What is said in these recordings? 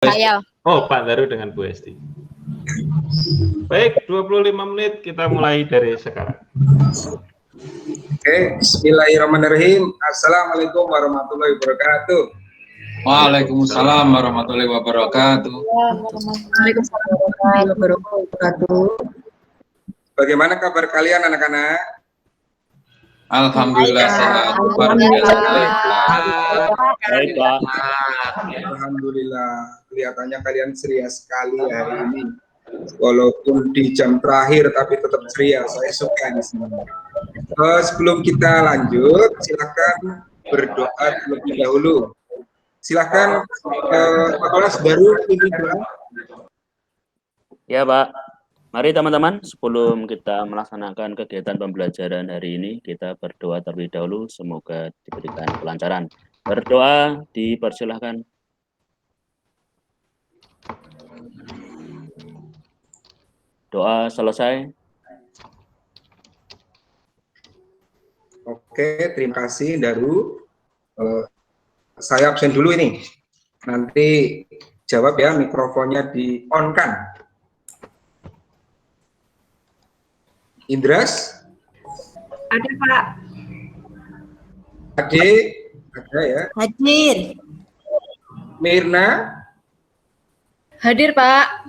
Saya. Oh, Pak Daru dengan Bu Esti. Baik, 25 menit kita mulai dari sekarang. Oke, bismillahirrahmanirrahim. Assalamualaikum warahmatullahi wabarakatuh. Waalaikumsalam warahmatullahi wabarakatuh. Waalaikumsalam warahmatullahi wabarakatuh. Bagaimana kabar kalian anak-anak? Alhamdulillah sehat. Luar biasa baik. Baik, Pak. Alhamdulillah, kelihatannya kalian ceria sekali hari ini. Walaupun di jam terakhir, tapi tetap ceria. Saya suka di sini. Sebelum kita lanjut, silakan berdoa terlebih dahulu. Silakan, Pak Olas baru pimpin doa. Ya, Pak. Mari teman-teman, sebelum kita melaksanakan kegiatan pembelajaran hari ini, kita berdoa terlebih dahulu, semoga diberikan kelancaran. Berdoa, dipersilahkan. Doa selesai. Oke, terima kasih Daru. Saya absen dulu ini. Nanti jawab ya, mikrofonnya di-on-kan. Indras? Ada, Pak. Ade? Ada ya. Hadir. Mirna? Hadir, Pak.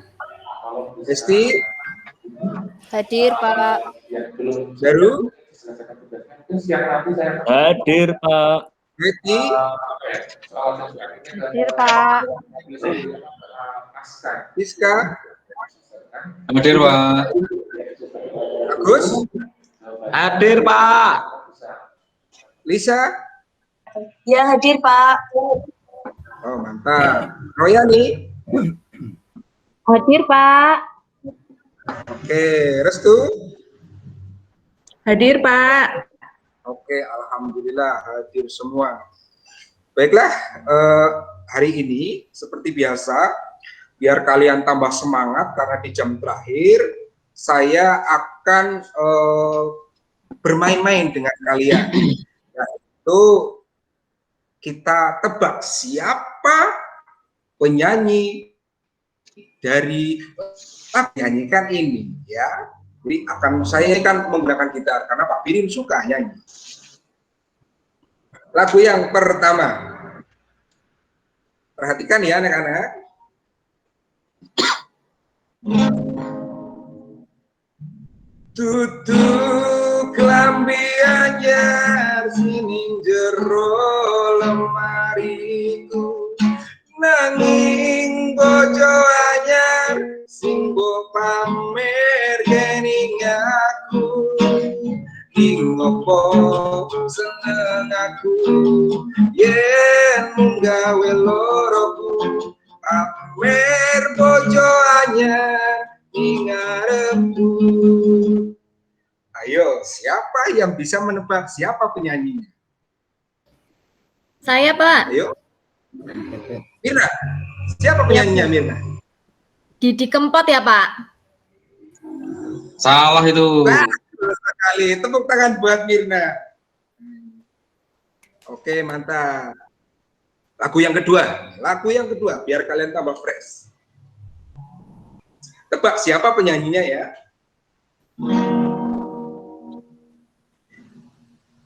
Esti? Hadir, Pak. Daru? Hadir, Pak. Betty? Hadir, Pak. Iska? Hadir, Pak. Agus? Hadir, Pak. Lisa? Ya, hadir, Pak. Oh, mantap. Royani? Hadir, Pak. Oke, Restu? Hadir, Pak. Oke, alhamdulillah hadir semua. Baiklah, hari ini seperti biasa, biar kalian tambah semangat karena di jam terakhir saya akan bermain-main dengan kalian. Yaitu kita tebak siapa penyanyi dari nyanyikan ini, ya. Jadi saya kan menggunakan gitar karena Pak Birin suka nyanyi. Lagu yang pertama, perhatikan ya anak-anak. Tutuk lambi anyar sining jero lemariku, nanging bojo anyar sing mbok pamer kening aku, ing opo seneng aku yen mung gawe loroku, pamer bojo anyar ing ngarepku. Ayo, siapa yang bisa menebak siapa penyanyinya? Saya, Pak. Ayo. Mirna, siapa penyanyinya Mirna? Didi Kempot ya, Pak? Salah itu. Betul sekali. Tepuk tangan buat Mirna. Oke, mantap. Lagu yang kedua, biar kalian tambah fresh. Tebak siapa penyanyinya ya?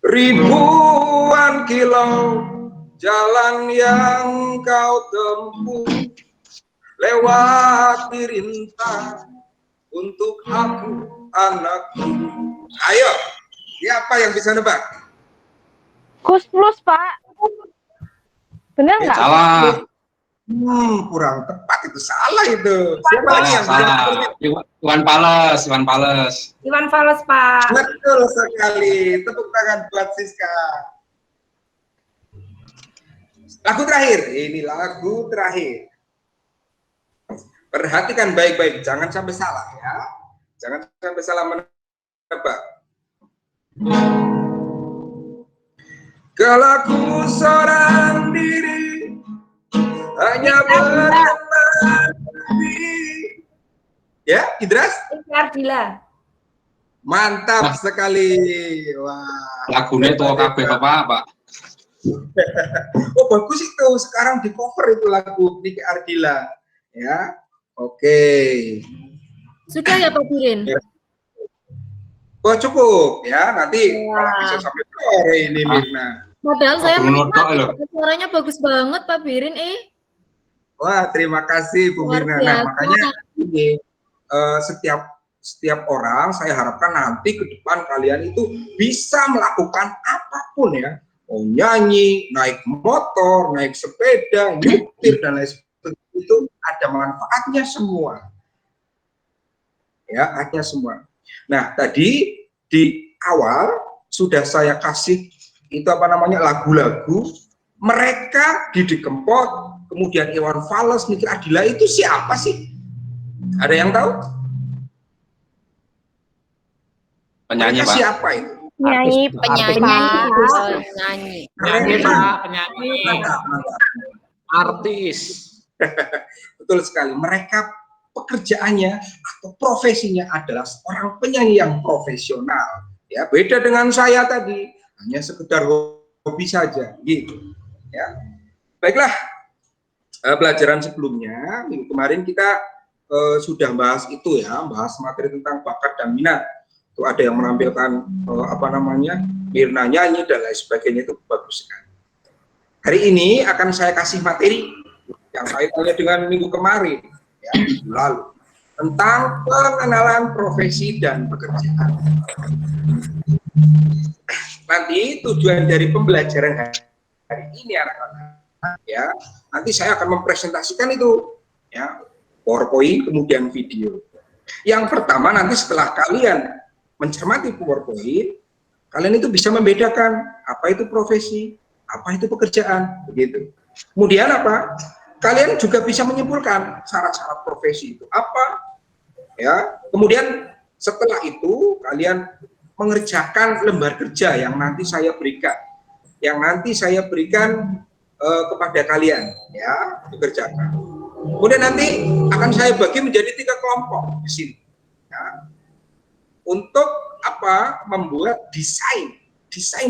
Ribuan kilo jalan yang kau tempuh, lewati rintang untuk aku anakku. Ayo, siapa yang bisa nebak? Kus Plus, Pak. Benar nggak? Salah. Kurang tepat itu, salah itu. Siapa lagi yang Salah. Iwan Fals. Iwan Fals, Pak. Betul sekali. Tepuk tangan buat Siska. Lagu terakhir. Ini lagu terakhir. Perhatikan baik-baik, jangan sampai salah ya. Jangan sampai salah menebak. Kalau aku seorang diri hanya bermimpi. Ya, Idras? Ardila. Mantap sekali. Wah. Lagunya itu KB Pak. Oh bagus itu, sekarang di cover itu lagu Niki Ardila. Ya, oke. Sudah ya Pak Birin? Oh cukup ya, nanti Wah. bisa sampai sore ini Mirna. Padahal saya Bruno tok lho. suaranya bagus banget Pak Birin. Wah terima kasih Bu Luar Mirna. Nah biasa. makanya ini setiap orang saya harapkan nanti ke depan kalian itu bisa melakukan apapun ya. Mau nyanyi, naik motor, naik sepeda, nyetir dan lain sebagainya, itu ada manfaatnya semua. Ya, ada semua. Nah, tadi di awal sudah saya kasih itu apa namanya lagu-lagu mereka Didi Kempot, kemudian Iwan Fals, Niki Ardila itu siapa sih? Ada yang tahu? Penyanyi, Mereka Pak. siapa itu? Penyanyi, Penyanyi. Penyanyi, Mereka. Pak, penyanyi. Mantap, mantap. Artis. Betul sekali. Mereka pekerjaannya atau profesinya adalah seorang penyanyi yang profesional. Ya, beda dengan saya tadi, hanya sekedar hobi saja, gitu. Ya, baiklah. Pelajaran sebelumnya minggu kemarin kita sudah bahas itu ya, bahas materi tentang bakat dan minat. Itu ada yang menampilkan apa namanya Mirna nyanyi dan lain sebagainya, itu bagus sekali. Hari ini akan saya kasih materi yang kaitannya dengan minggu kemarin ya, minggu lalu tentang pengenalan profesi dan pekerjaan. Nanti tujuan dari pembelajaran hari ini anak-anak ya, nanti saya akan mempresentasikan itu ya, PowerPoint kemudian video. Yang pertama nanti setelah kalian mencermati PowerPoint, kalian itu bisa membedakan apa itu profesi, apa itu pekerjaan, begitu. Kemudian apa? Kalian juga bisa menyimpulkan syarat-syarat profesi itu apa, ya. Kemudian setelah itu kalian mengerjakan lembar kerja yang nanti saya berikan, kepada kalian, ya, dikerjakan. Kemudian nanti akan saya bagi menjadi 3 kelompok di sini. Ya. Untuk apa? Membuat desain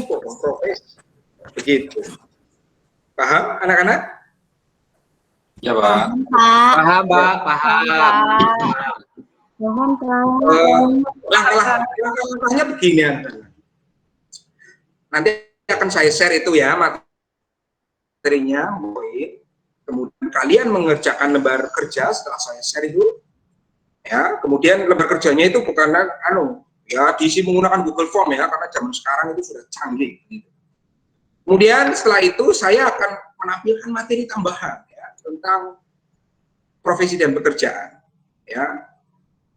pokok profesi, begitu. Paham anak-anak? Ya, Pak. Paham, Pak, paham. Langkah-langkahnya begini. Nanti akan saya share itu ya materinya, kemudian kalian mengerjakan lembar kerja setelah saya share itu. Ya, kemudian lembar kerjanya itu bukan ya diisi menggunakan Google Form ya, karena zaman sekarang itu sudah canggih. Gitu. Kemudian setelah itu saya akan menampilkan materi tambahan ya, tentang profesi dan pekerjaan, ya,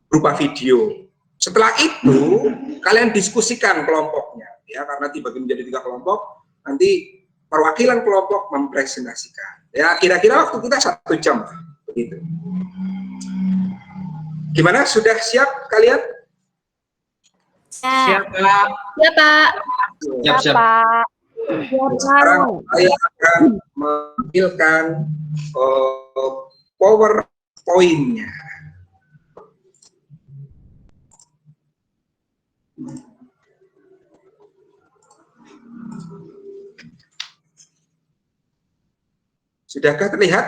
berupa video. Setelah itu kalian diskusikan kelompoknya, ya, karena dibagi menjadi 3 kelompok. Nanti perwakilan kelompok mempresentasikan. Ya, kira-kira waktu kita 1 jam, begitu. Gimana? Sudah siap kalian? Siap, Pak. Ya Pak. Siap. Sekarang saya akan menampilkan PowerPoint-nya. Sudahkah terlihat?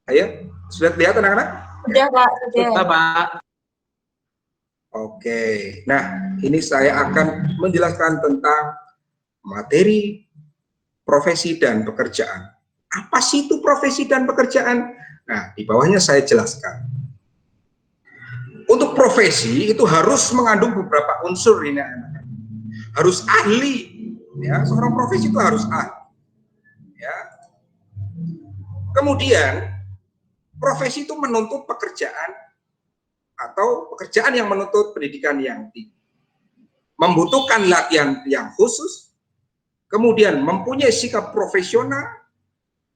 Ayo, sudah terlihat anak-anak? Sudah Pak. Sudah, Pak. Oke, nah ini saya akan menjelaskan tentang materi profesi dan pekerjaan. Apa sih itu profesi dan pekerjaan? Nah, di bawahnya saya jelaskan. Untuk profesi itu harus mengandung beberapa unsur ini, anak-anak. Harus ahli, ya, seorang profesi itu harus ahli. Ya. Kemudian profesi itu menuntut pekerjaan atau pekerjaan yang menuntut pendidikan yang tinggi, membutuhkan latihan yang khusus, kemudian mempunyai sikap profesional,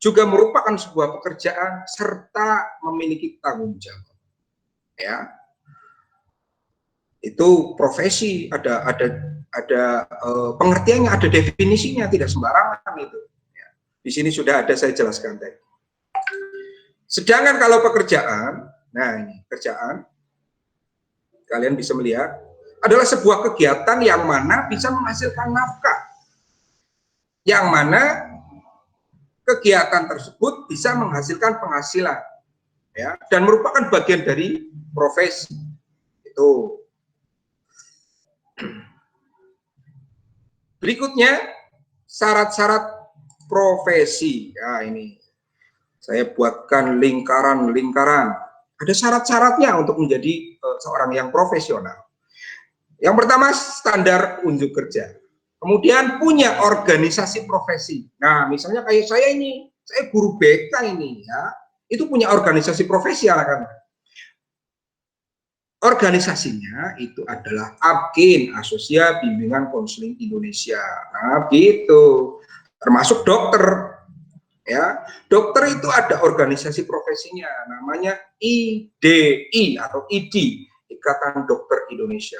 juga merupakan sebuah pekerjaan serta memiliki tanggung jawab. Ya, itu profesi ada pengertiannya, ada definisinya, tidak sembarangan itu. Ya. Di sini sudah ada saya jelaskan tadi. Sedangkan kalau pekerjaan, nah ini kerjaan, kalian bisa melihat adalah sebuah kegiatan yang mana bisa menghasilkan nafkah, yang mana kegiatan tersebut bisa menghasilkan penghasilan, ya, dan merupakan bagian dari profesi itu. Berikutnya syarat-syarat profesi. Ya, ini saya buatkan lingkaran-lingkaran. Ada syarat-syaratnya untuk menjadi seorang yang profesional. Yang pertama, standar unjuk kerja. Kemudian punya organisasi profesi. Nah, misalnya kayak saya ini, saya guru BK ini, ya, itu punya organisasi profesi anak-anak. Organisasinya itu adalah ABKIN, Asosiasi Bimbingan Konseling Indonesia. Nah, gitu. Termasuk dokter. Ya, dokter itu ada organisasi profesinya, namanya IDI atau ID, Ikatan Dokter Indonesia.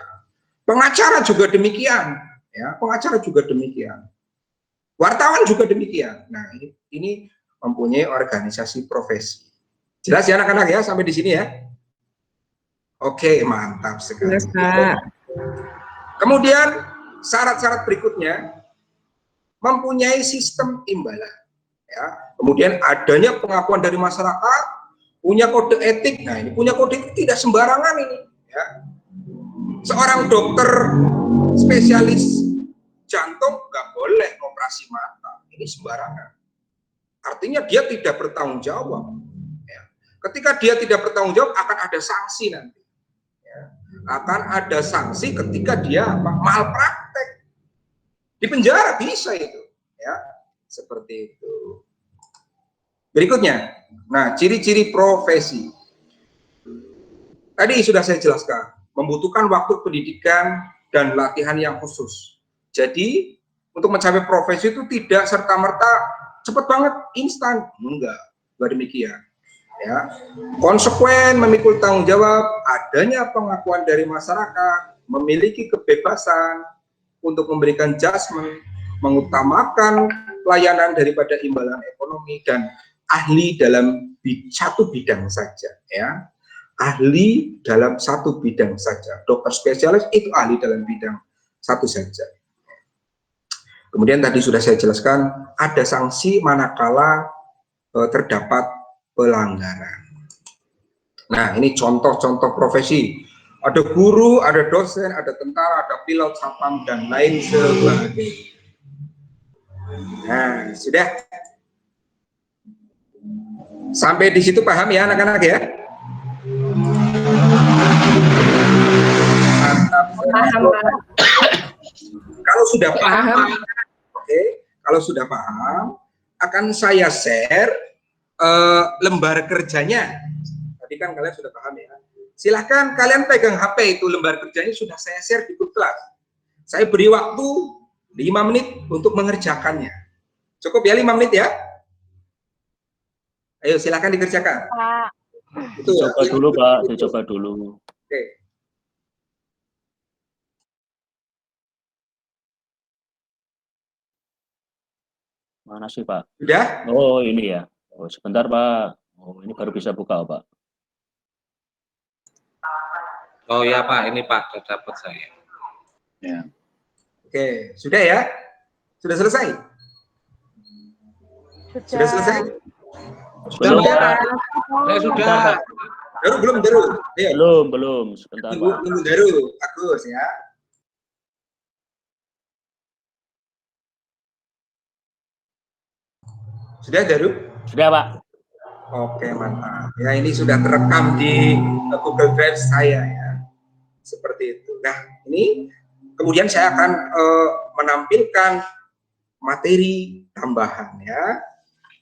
Pengacara juga demikian, ya, pengacara juga demikian. Wartawan juga demikian. Nah, ini mempunyai organisasi profesi. Jelas ya anak-anak ya sampai di sini ya? Oke, mantap sekali. Kemudian syarat-syarat berikutnya mempunyai sistem imbalan. Ya, kemudian adanya pengakuan dari masyarakat, punya kode etik. Nah, ini punya kode etik tidak sembarangan ini. Ya. Seorang dokter spesialis jantung nggak boleh operasi mata, ini sembarangan. Artinya dia tidak bertanggung jawab. Ya. Ketika dia tidak bertanggung jawab akan ada sanksi nanti. Ya. Akan ada sanksi ketika dia malpraktek. Di penjara bisa itu. Ya. Seperti itu. Berikutnya, nah ciri-ciri profesi. Tadi sudah saya jelaskan, membutuhkan waktu pendidikan dan latihan yang khusus. Jadi, untuk mencapai profesi itu tidak serta-merta cepat banget, instan. Enggak demikian. Ya. Konsekuen, memikul tanggung jawab, adanya pengakuan dari masyarakat, memiliki kebebasan untuk memberikan judgement, mengutamakan pelayanan daripada imbalan ekonomi, dan ahli dalam satu bidang saja, ya. Ahli dalam satu bidang saja. Dokter spesialis itu ahli dalam bidang satu saja. Kemudian tadi sudah saya jelaskan ada sanksi manakala terdapat pelanggaran. Nah, ini contoh-contoh profesi. Ada guru, ada dosen, ada tentara, ada pilot, satpam, dan lain sebagainya. Nah, sudah sampai di situ paham ya anak-anak ya? Mantap. Kalau sudah paham, oke. Kalau sudah paham, akan saya share lembar kerjanya. Tadi kan kalian sudah paham ya. Silahkan kalian pegang HP itu, lembar kerjanya sudah saya share di grup kelas. Saya beri waktu 5 menit untuk mengerjakannya. Cukup ya 5 menit ya? Ayo silakan dikerjakan. Pak. Itu ya. Dicoba dulu Pak, dicoba dulu. Oke. Mana sih Pak? Sudah? Oh ini ya. Oh sebentar Pak. Oh ini baru bisa buka Pak. Oh ya Pak, ini Pak, sudah dapat saya. Ya. Oke, sudah ya? Sudah selesai? Sudah selesai? Belum Sudah, Pak. saya sudah. Pak. Daru? Ayo. Belum. Sebentar Tunggu Pak. Daru, Agus ya. Sudah Daru? Sudah Pak. Oke, mantap. Ya, ini sudah terekam di Google Drive saya ya. Seperti itu. Nah, ini kemudian saya akan menampilkan materi tambahan ya.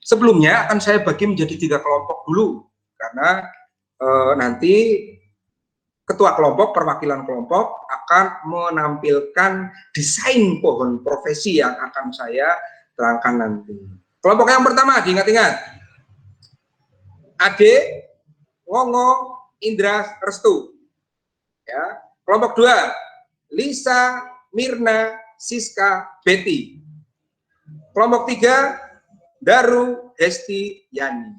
Sebelumnya akan saya bagi menjadi 3 kelompok dulu karena nanti ketua kelompok, perwakilan kelompok akan menampilkan desain pohon profesi yang akan saya terangkan nanti. Kelompok yang pertama diingat-ingat. Ade, Ngongo, Indra, Restu. Ya. Kelompok 2, Lisa, Mirna, Siska, Betty. Kelompok 3, Daru, Hesti, Yani.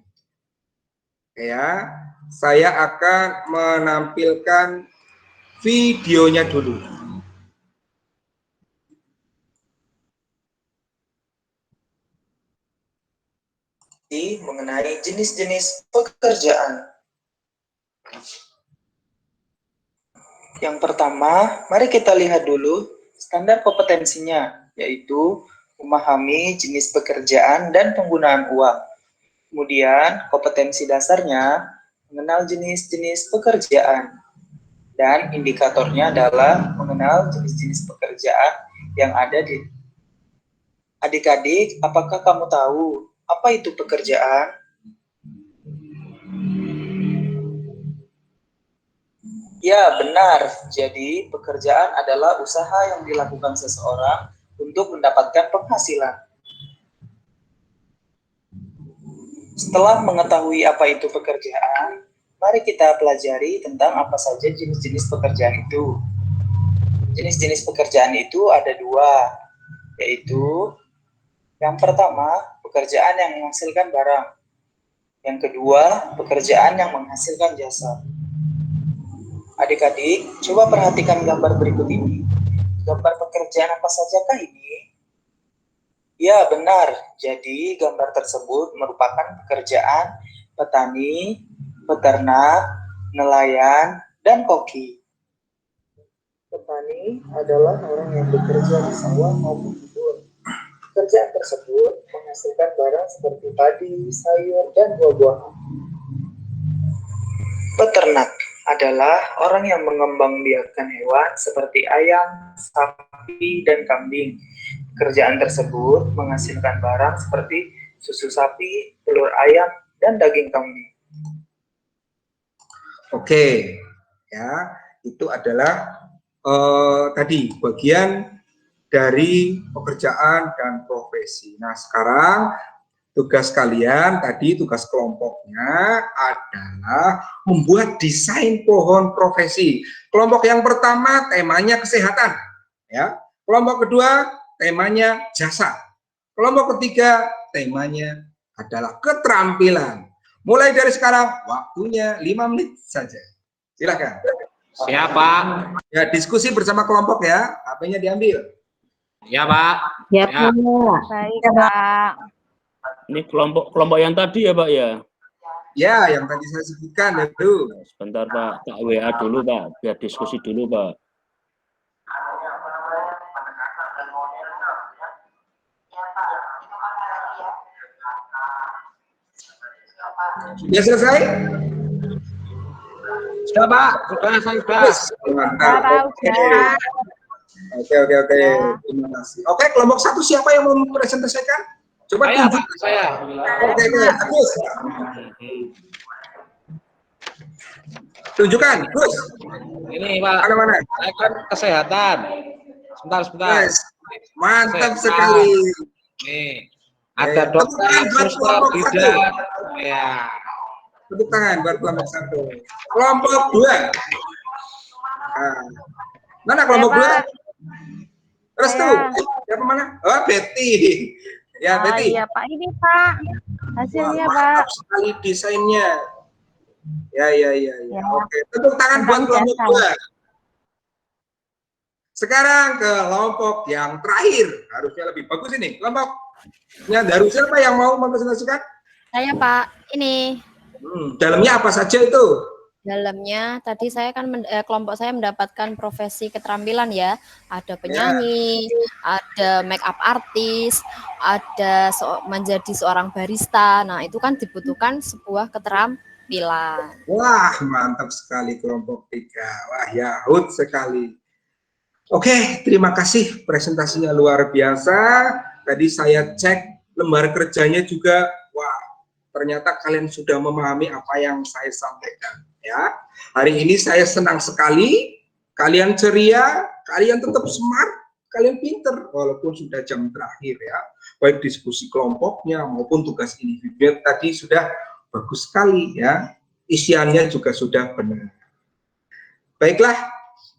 Ya, saya akan menampilkan videonya dulu. Mengenai jenis-jenis pekerjaan. Yang pertama, mari kita lihat dulu standar kompetensinya, yaitu memahami jenis pekerjaan dan penggunaan uang. Kemudian, kompetensi dasarnya mengenal jenis-jenis pekerjaan. Dan indikatornya adalah mengenal jenis-jenis pekerjaan yang ada di. Adik-adik, apakah kamu tahu apa itu pekerjaan? Ya, benar. Jadi, pekerjaan adalah usaha yang dilakukan seseorang untuk mendapatkan penghasilan. Setelah mengetahui apa itu pekerjaan, mari kita pelajari tentang apa saja jenis-jenis pekerjaan itu. Jenis-jenis pekerjaan itu ada dua, yaitu yang pertama, pekerjaan yang menghasilkan barang. Yang kedua, pekerjaan yang menghasilkan jasa. Adik-adik, coba perhatikan gambar berikut ini. Gambar pekerjaan apa sajakah ini? Ya, benar. Jadi, gambar tersebut merupakan pekerjaan petani, peternak, nelayan, dan koki. Petani adalah orang yang bekerja di sawah maupun di kebun. Pekerjaan tersebut menghasilkan barang seperti padi, sayur, dan buah-buahan. Peternak adalah orang yang mengembangbiakan hewan seperti ayam, sapi, dan kambing. Pekerjaan tersebut menghasilkan barang seperti susu sapi, telur ayam, dan daging kambing. Oke, ya, itu adalah tadi bagian dari pekerjaan dan profesi. Nah, sekarang tugas kalian tadi, tugas kelompoknya adalah membuat desain pohon profesi. Kelompok yang pertama temanya kesehatan, ya. Kelompok kedua temanya jasa. Kelompok ketiga temanya adalah keterampilan. Mulai dari sekarang waktunya 5 menit saja. Silakan. Siapa? Ya, diskusi bersama kelompok ya. HP-nya diambil. Ya, Pak. Ya, Ya. Pak. Baik, Pak. Ini kelompok yang tadi ya Pak ya? Ya, yang tadi saya sebutkan itu. Sebentar Pak, tak WA dulu Pak, biar diskusi dulu Pak. Sudah selesai? Sudah, Pak. Sudah, saya sudah. Mantap. Oke. Terima kasih. Oke, kelompok satu siapa yang mau mempresentasikan? Coba Saya, tunjuk. Pak. Saya. Oke, Gus. Tunjukkan, Gus. Ini, Pak. Mana-mana? Saya kan kesehatan. Sebentar. Yes. Mantap Kesehatan. sekali. Nih. Ada dokter, suster, bidan. Ya. Tepuk tangan buat kelompok satu. Kelompok dua. Nah, mana kelompok dua? Restu. Siapa mana? Oh, Betty. Ya, Betty. Iya, Pak. Ini, Pak. Hasilnya, Wah, Pak. mantap sekali desainnya. Ya. Oke, tepuk tangan buat kelompok biasa. dua. Sekarang ke kelompok yang terakhir. Harusnya lebih bagus ini. Kelompoknya dari siapa yang mau mempresentasikan? Saya Pak, ini Dalamnya apa saja itu? dalamnya tadi saya kan kelompok saya mendapatkan profesi keterampilan ya, ada penyanyi, ada make up artis, ada menjadi seorang barista. Nah itu kan dibutuhkan sebuah keterampilan. Wah, mantap sekali kelompok 3. Wah, yahut sekali. Oke, terima kasih presentasinya luar biasa. Tadi saya cek lembar kerjanya juga. Wah, ternyata kalian sudah memahami apa yang saya sampaikan. Ya, hari ini saya senang sekali. Kalian ceria, kalian tetap smart, kalian pinter walaupun sudah jam terakhir ya. Baik diskusi kelompoknya maupun tugas individu tadi sudah bagus sekali ya. Isiannya juga sudah benar. Baiklah,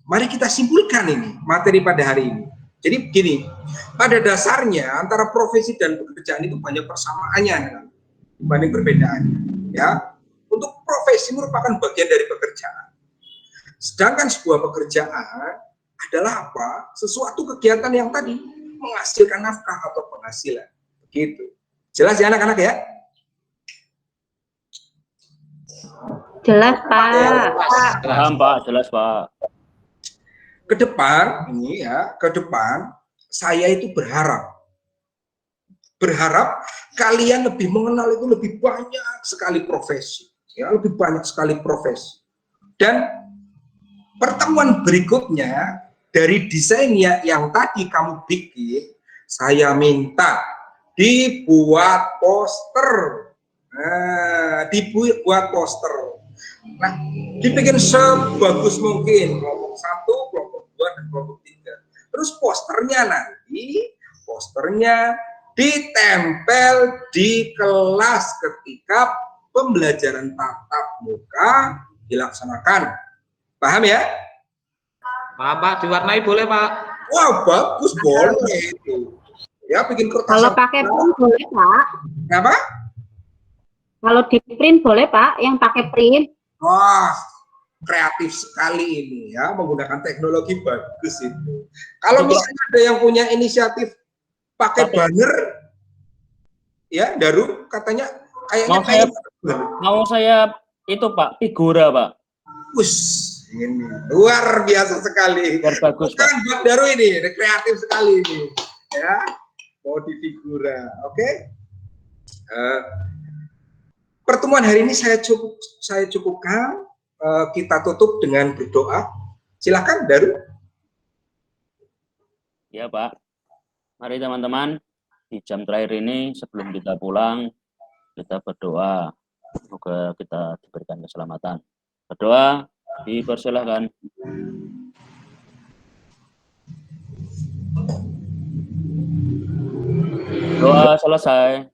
mari kita simpulkan ini materi pada hari ini. Jadi begini, pada dasarnya antara profesi dan pekerjaan itu banyak persamaannya dibanding perbedaannya ya. Untuk profesi merupakan bagian dari pekerjaan. Sedangkan sebuah pekerjaan adalah apa? Sesuatu kegiatan yang tadi menghasilkan nafkah atau penghasilan. Begitu. Jelas ya anak-anak ya? Jelas, Pak. Paham, Pak. Jelas, Pak. Ke depan ini ya, ke depan saya itu berharap kalian lebih mengenal itu lebih banyak sekali profesi, ya, lebih banyak sekali profesi. Dan pertemuan berikutnya dari desainnya yang tadi kamu bikin, saya minta dibuat poster. Nah, dibuat poster. Nah, dibikin sebagus mungkin, kelompok 1, kelompok 2, dan kelompok 3. Terus posternya ditempel di kelas ketika pembelajaran tatap muka dilaksanakan. Paham ya? Pak, diwarnai boleh, Pak? Wah, bagus, boleh itu. Ya, bikin kertas. Kalau pakai print boleh, Pak. Apa? Kalau di print boleh, Pak, yang pakai print. Wah, kreatif sekali ini ya, menggunakan teknologi bagus itu. Kalau misalnya ada yang punya inisiatif pakai banner, ya, Daru katanya kayaknya Mau saya itu, Pak, figura, Pak. Wush, ini luar biasa sekali. Biar bagus, Pak. Buat Daru ini, kreatif sekali ini, ya, mau di figura, oke? Pertemuan hari ini saya cukupkan. Kita tutup dengan berdoa. Silakan, Daru. Ya, Pak. Mari teman-teman, di jam terakhir ini sebelum kita pulang, kita berdoa. Semoga kita diberikan keselamatan. Berdoa, dipersilahkan. Doa selesai.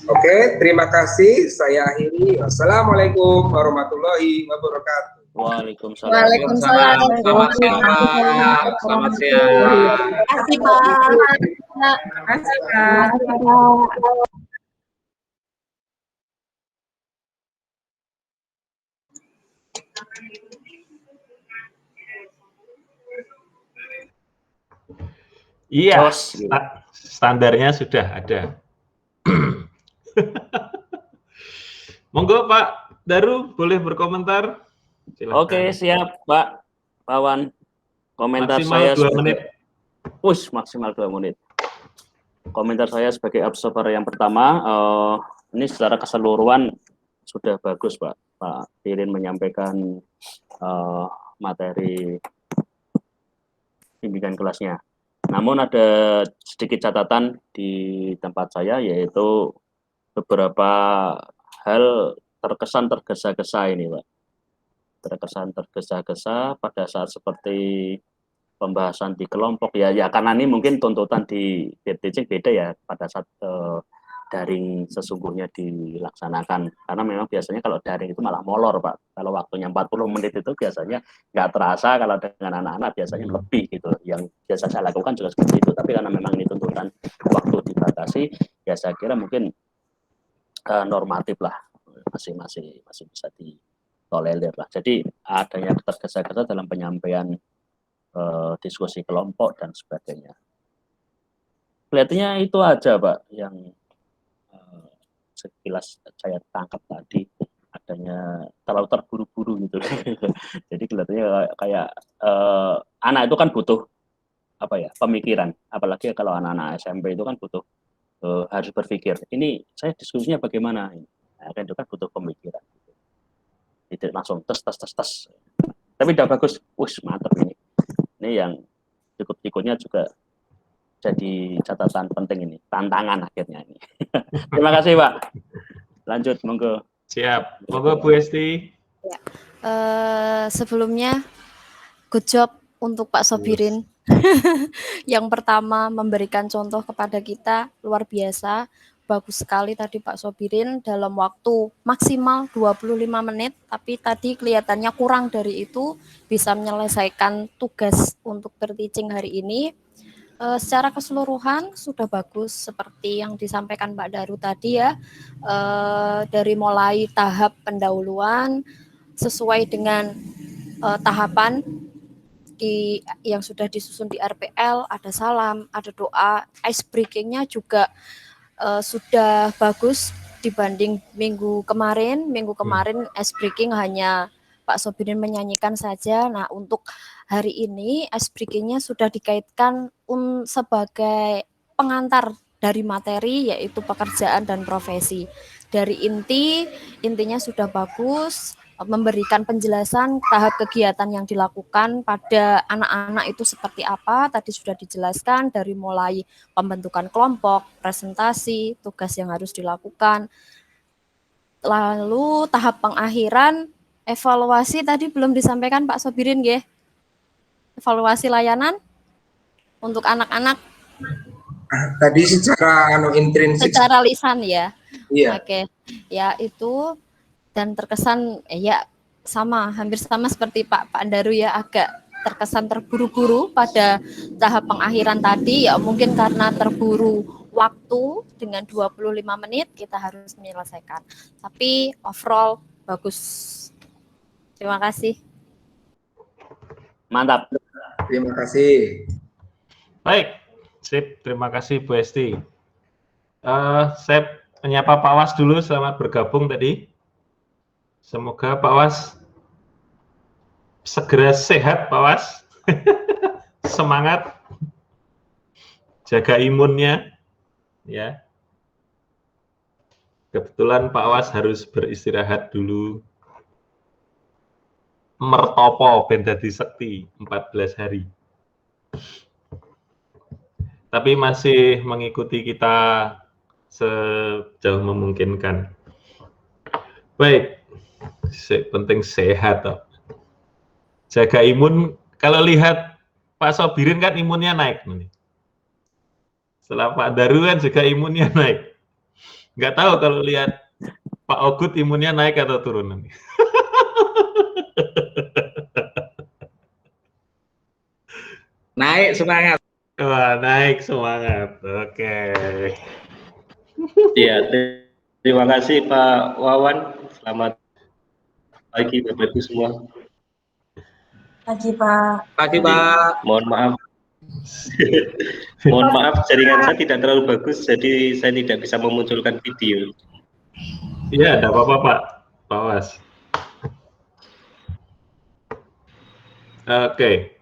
Oke, terima kasih. Saya akhiri. Assalamualaikum warahmatullahi wabarakatuh. Waalaikumsalam. Waalaikumsalam. Selamat siang, Pak. Selamat siang. Terima kasih, Pak. Terima kasih, Pak. Iya, Bos. standarnya sudah ada. Monggo Pak Daru, boleh berkomentar? Silakan. Oke, siap, Pak Pawan. Komentar Maksimal saya 2 menit. Maksimal 2 menit. Komentar saya sebagai observer yang pertama, ini secara keseluruhan sudah bagus, Pak. Pak Pirin menyampaikan materi bimbingan kelasnya. Namun ada sedikit catatan di tempat saya, yaitu beberapa hal terkesan tergesa-gesa ini, Pak. Terkesan tergesa-gesa pada saat seperti pembahasan di kelompok, ya karena ini mungkin tuntutan di teaching beda ya pada saat daring sesungguhnya dilaksanakan, karena memang biasanya kalau daring itu malah molor, Pak. Kalau waktunya 40 menit itu biasanya nggak terasa, kalau dengan anak-anak biasanya lebih gitu. Yang biasa saya lakukan juga seperti itu, tapi karena memang ini tuntutan waktu dibatasi, ya saya kira mungkin normatif lah, masih bisa ditolerir lah. Jadi adanya tergesa-gesa dalam penyampaian diskusi kelompok dan sebagainya. Kelihatannya itu aja, Pak, yang sekilas saya tangkap tadi, adanya terlalu terburu-buru gitu. Jadi kelihatannya kayak anak itu kan butuh pemikiran, apalagi kalau anak-anak SMP itu kan butuh harus berpikir, ini saya diskusinya bagaimana, kan itu kan butuh pemikiran. Tidak langsung tes. Tapi udah bagus, mantap ini. Ini yang ikut-ikutnya juga jadi catatan penting ini, tantangan akhirnya ini. Terima kasih, Pak. Lanjut, monggo. Siap, monggo Bu Esti. Ya. Sebelumnya, good job untuk Pak Sobirin. Yang pertama, memberikan contoh kepada kita, luar biasa. Bagus sekali tadi Pak Sobirin dalam waktu maksimal 25 menit, tapi tadi kelihatannya kurang dari itu, bisa menyelesaikan tugas untuk berteaching hari ini. Secara keseluruhan sudah bagus seperti yang disampaikan Mbak Daru tadi ya, dari mulai tahap pendahuluan sesuai dengan tahapan yang sudah disusun di RPL, ada salam, ada doa, ice breaking-nya juga sudah bagus dibanding minggu kemarin. Minggu kemarin ice breaking hanya Pak Sobirin menyanyikan saja. Nah, untuk hari ini ice breaking-nya sudah dikaitkan sebagai pengantar dari materi, yaitu pekerjaan dan profesi. Dari intinya sudah bagus, memberikan penjelasan tahap kegiatan yang dilakukan pada anak-anak itu seperti apa. Tadi sudah dijelaskan dari mulai pembentukan kelompok, presentasi, tugas yang harus dilakukan. Lalu tahap pengakhiran, evaluasi tadi belum disampaikan Pak Sobirin, nggih. Evaluasi layanan untuk anak-anak. Tadi secara intrinsik. Secara lisan ya. Iya. Oke. Ya itu, dan terkesan ya hampir sama seperti Pak Daru ya, agak terkesan terburu-buru pada tahap pengakhiran tadi, ya mungkin karena terburu waktu dengan 25 menit kita harus menyelesaikan. Tapi overall bagus. Terima kasih. Mantap. Terima kasih. Baik, sip. Terima kasih Bu Esti. Saya menyapa Pak Was dulu, selamat bergabung tadi. Semoga Pak Was segera sehat, Pak Was. Semangat, jaga imunnya, ya. Kebetulan Pak Was harus beristirahat dulu. Mertopo ben dadi sekti 14 hari. Tapi masih mengikuti kita sejauh memungkinkan. Baik, penting sehat toh. Jaga imun. Kalau lihat Pak Sobirin kan imunnya naik nih. Setelah Pak Daru kan juga imunnya naik. Nggak tahu kalau lihat Pak Ogut imunnya naik atau turun nih. Naik semangat. Wah, naik semangat. Oke. Ya, terima kasih Pak Wawan. Selamat pagi Bapak Ibu semua. Pagi Pak. Pagi Pak. Mohon maaf. Mohon maaf, jaringan saya tidak terlalu bagus, jadi saya tidak bisa memunculkan video. Iya, tidak apa-apa Pak. Pak Was. Oke.